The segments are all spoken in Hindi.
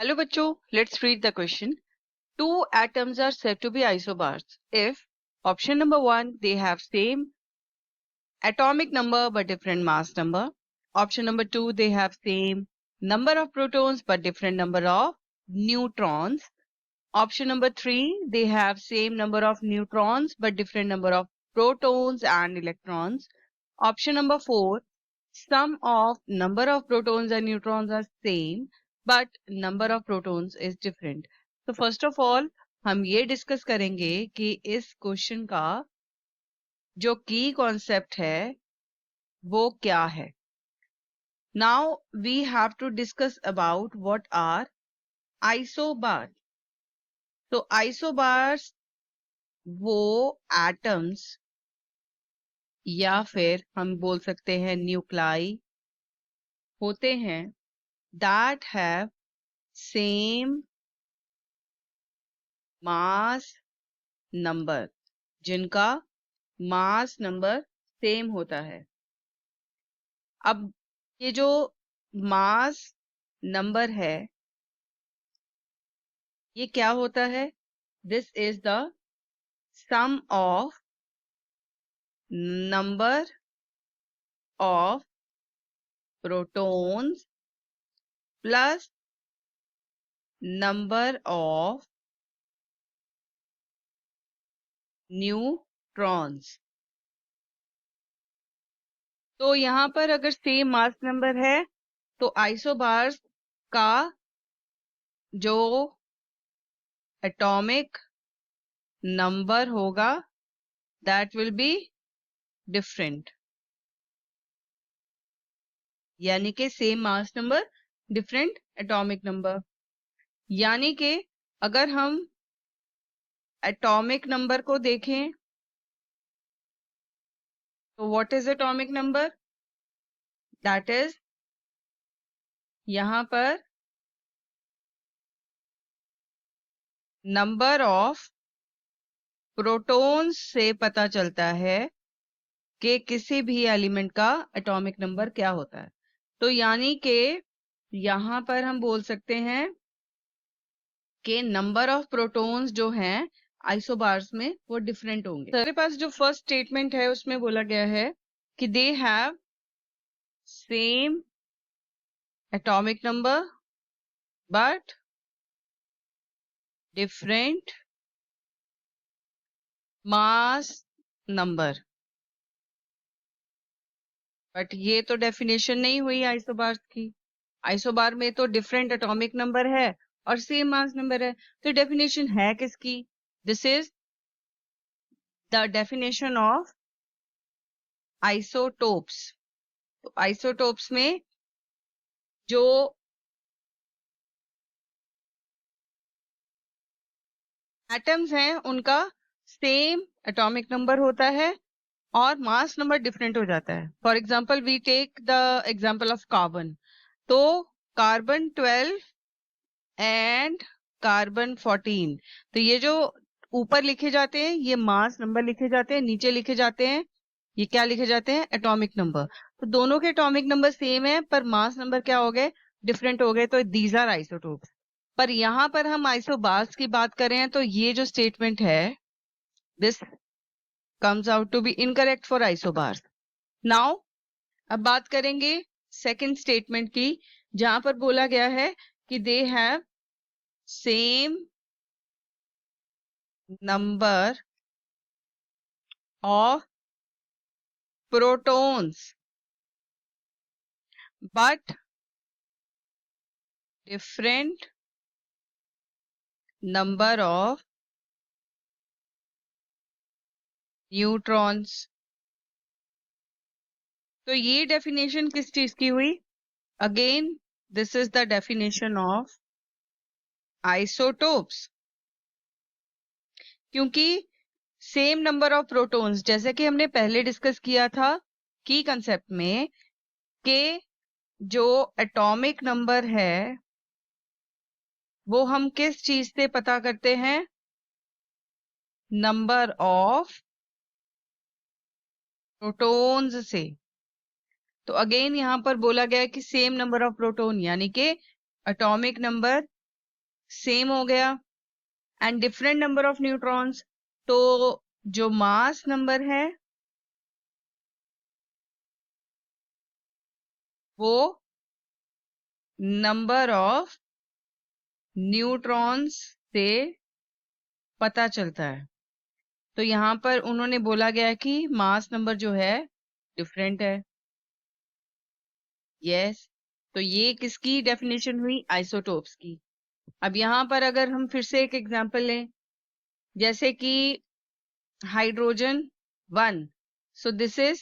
Hello bachcho, let's read the question. Two atoms are said to be isobars if option number 1 they have same atomic number but different mass number. Option number 2 they have same number of protons but different number of neutrons. Option number 3 they have same number of neutrons but different number of protons and electrons. Option number 4 sum of number of protons and neutrons are same but number of protons is different. तो फर्स्ट ऑफ ऑल हम ये डिस्कस करेंगे कि इस क्वेश्चन का जो की कॉन्सेप्ट है वो क्या है. Now we have to discuss about what are isobar. तो आइसोबार्स वो एटम्स या फिर हम बोल सकते हैं न्यूक्लाई होते हैं that have same mass number, जिनका मास नंबर सेम होता है. अब ये जो मास नंबर है ये क्या होता है? This is the sum of number of protons plus number of neutrons. तो यहाँ पर अगर सेम मास नंबर है तो आइसोबार्स का जो एटॉमिक नंबर होगा दैट विल बी डिफरेंट. यानी कि same mass number different atomic number. यानी कि अगर हम एटॉमिक नंबर को देखें तो what is atomic number? That is यहां पर नंबर ऑफ प्रोटॉन्स से पता चलता है कि किसी भी एलिमेंट का एटॉमिक नंबर क्या होता है. तो यानी कि यहां पर हम बोल सकते हैं कि नंबर ऑफ प्रोटॉन्स जो हैं आइसोबार्स में वो डिफरेंट होंगे. मेरे पास जो फर्स्ट स्टेटमेंट है उसमें बोला गया है कि they have same atomic number but different mass number. But ये तो डेफिनेशन नहीं हुई आइसोबार्स की. आइसोबार में तो डिफरेंट एटॉमिक नंबर है और सेम मास नंबर है. तो डेफिनेशन है किसकी? This is the definition of isotopes. तो आइसोटोप्स में जो एटम्स हैं उनका सेम एटॉमिक नंबर होता है और मास नंबर डिफरेंट हो जाता है. For example we take the example of carbon. तो कार्बन 12 एंड कार्बन 14. तो ये जो ऊपर लिखे जाते हैं ये मास नंबर लिखे जाते हैं, नीचे लिखे जाते हैं ये क्या लिखे जाते हैं? Atomic number. तो दोनों के एटॉमिक नंबर सेम है पर मास नंबर क्या हो गए? डिफरेंट हो गए. तो दीज आर आइसोटोप्स. पर यहां पर हम आइसोबार्स की बात करें तो ये जो स्टेटमेंट है this comes out to be incorrect for isobars. Now अब बात करेंगे सेकंड स्टेटमेंट की जहां पर बोला गया है कि they have same number of protons but different number of neutrons. तो ये डेफिनेशन किस चीज की हुई? Again this is the definition of isotopes. क्योंकि सेम नंबर ऑफ प्रोटॉन्स जैसे कि हमने पहले डिस्कस किया था की कंसेप्ट में कि जो एटॉमिक नंबर है वो हम किस चीज से पता करते हैं? नंबर ऑफ प्रोटॉन्स से. तो अगेन यहां पर बोला गया है कि सेम नंबर ऑफ प्रोटॉन यानी कि एटॉमिक नंबर सेम हो गया and different number of neutrons, तो जो मास नंबर है वो नंबर ऑफ न्यूट्रॉन्स से पता चलता है। तो यहाँ पर उन्होंने बोला गया कि मास नंबर जो है डिफरेंट है। यस, तो ये किसकी डेफिनेशन हुई? आइसोटोप्स की। अब यहाँ पर अगर हम फिर से एक एग्जांपल लें, जैसे कि hydrogen 1, so this is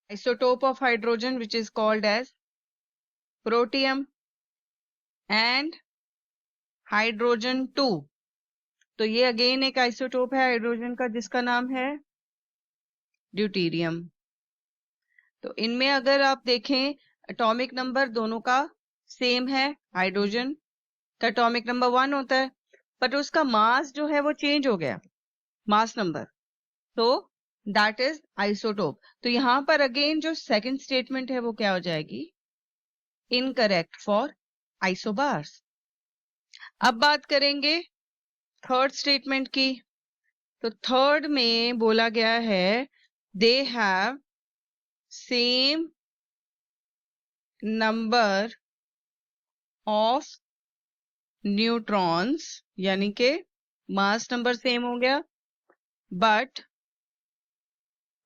isotope of hydrogen which is called as protium, and hydrogen 2, तो ये अगेन एक आइसोटोप है हाइड्रोजन का जिसका नाम है ड्यूटेरियम। तो इनमें अगर आप देखें एटॉमिक नंबर दोनों का सेम है, हाइड्रोजन का एटॉमिक नंबर 1 होता है, बट उसका मास जो है वो चेंज हो गया, मास नंबर, तो दैट इज आइसोटोप। तो यहाँ पर अगेन जो सेकंड स्टेटमेंट है वो क्या हो जाएगी? Incorrect for isobars. अब बात करेंगे थर्ड स्टेटमेंट की। तो थर्ड में बोला गया है they have same number of neutrons, यानी कि मास नंबर सेम हो गया but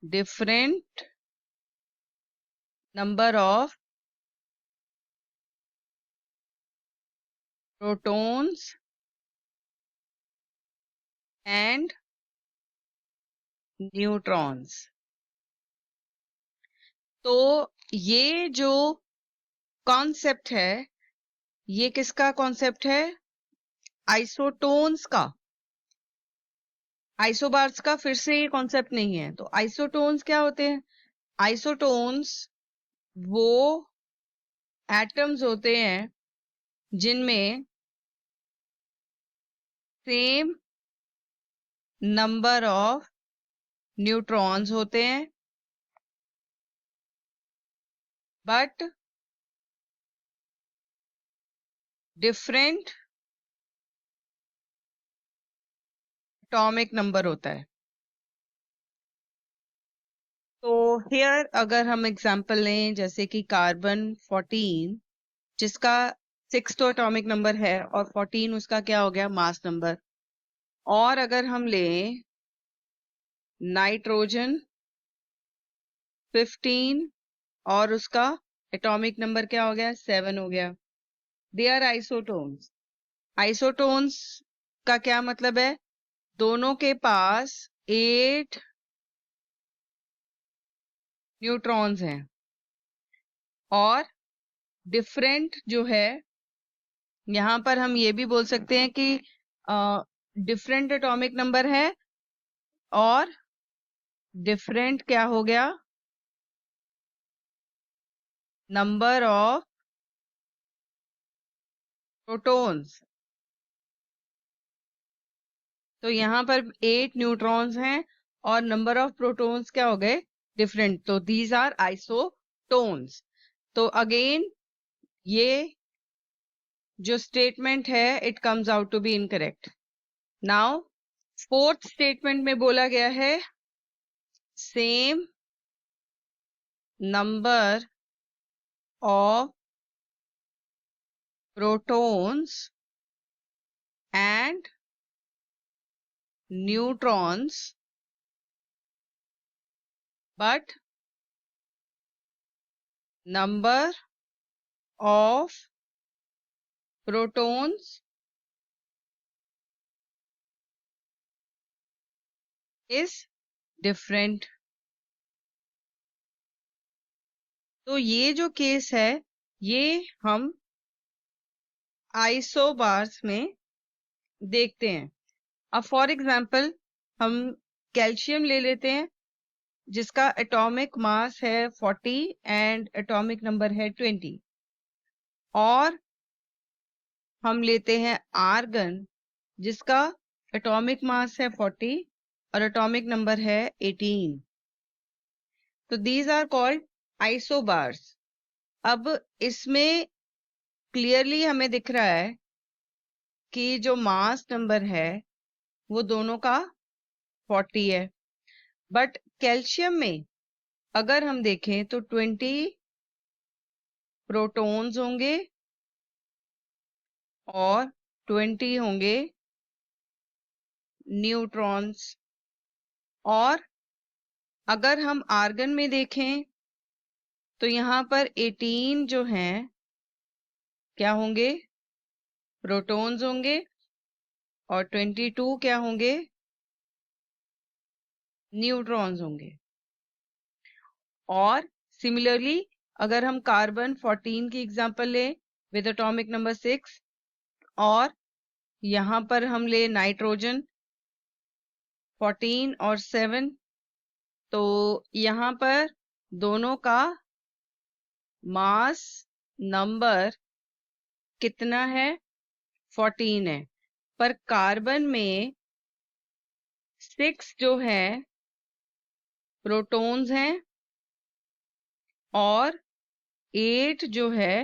different number of protons and neutrons. तो ये जो कॉन्सेप्ट है ये किसका कॉन्सेप्ट है? आइसोटोन्स का। आइसोबार्स का फिर से ये कॉन्सेप्ट नहीं है। तो आइसोटोन्स क्या होते हैं? आइसोटोन्स वो एटम्स होते हैं जिनमें सेम नंबर ऑफ न्यूट्रॉन्स होते हैं बट डिफरेंट एटॉमिक नंबर होता है। तो हियर अगर हम एग्जांपल लें जैसे कि कार्बन 14 जिसका 6 तो एटॉमिक नंबर है और 14 उसका क्या हो गया? Mass number. और अगर हम लें नाइट्रोजन 15 और उसका एटॉमिक नंबर क्या हो गया? 7 हो गया। They are isotones. आइसोटोन्स का क्या मतलब है? दोनों के पास 8 न्यूट्रॉन्स हैं और डिफरेंट जो है, यहाँ पर हम ये भी बोल सकते हैं कि डिफरेंट एटॉमिक नंबर है और डिफरेंट क्या हो गया? Number of protons. तो यहाँ पर 8 न्यूट्रॉन्स हैं और नंबर ऑफ प्रोटॉन्स क्या हो गए? डिफरेंट। तो दीज आर आइसोटोन्स। तो अगेन ये जो स्टेटमेंट है it comes out to be incorrect. Now fourth statement में बोला गया है same number of protons and neutrons but number of protons is different। तो ये जो केस है ये हम आइसोबार्स में देखते हैं। अब फॉर एग्जांपल हम कैल्शियम ले लेते हैं जिसका एटॉमिक मास है 40 एंड एटॉमिक नंबर है 20, और हम लेते हैं आर्गन जिसका एटॉमिक मास है 40 और एटॉमिक नंबर है 18। तो दीज आर कॉल्ड आइसोबार्स। अब इसमें क्लियरली हमें दिख रहा है कि जो मास नंबर है वो दोनों का 40 है, बट कैल्शियम में अगर हम देखें तो 20 प्रोटॉन्स होंगे और 20 होंगे न्यूट्रॉन्स। और अगर हम आर्गन में देखें तो यहाँ पर 18 जो हैं क्या होंगे, प्रोटॉन्स होंगे, और 22 क्या होंगे, न्यूट्रॉन्स होंगे। और सिमिलरली अगर हम कार्बन 14 की एग्जांपल लें विद एटॉमिक नंबर 6, और यहाँ पर हम ले नाइट्रोजन 14 और 7, तो यहाँ पर दोनों का मास नंबर कितना है, 14 है, पर कार्बन में 6 जो है प्रोटॉन्स हैं और 8 जो है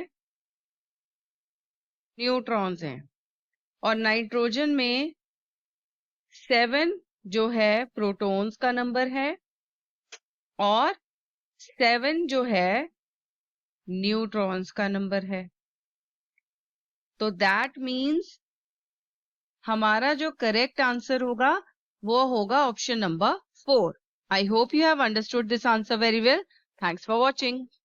न्यूट्रॉन्स हैं। और नाइट्रोजन में 7 जो है प्रोटॉन्स का नंबर है और 7 जो है न्यूट्रॉन्स का नंबर है। तो दैट मीन्स हमारा जो करेक्ट आंसर होगा वो होगा option number 4। I hope you have understood this answer very well. Thanks for watching.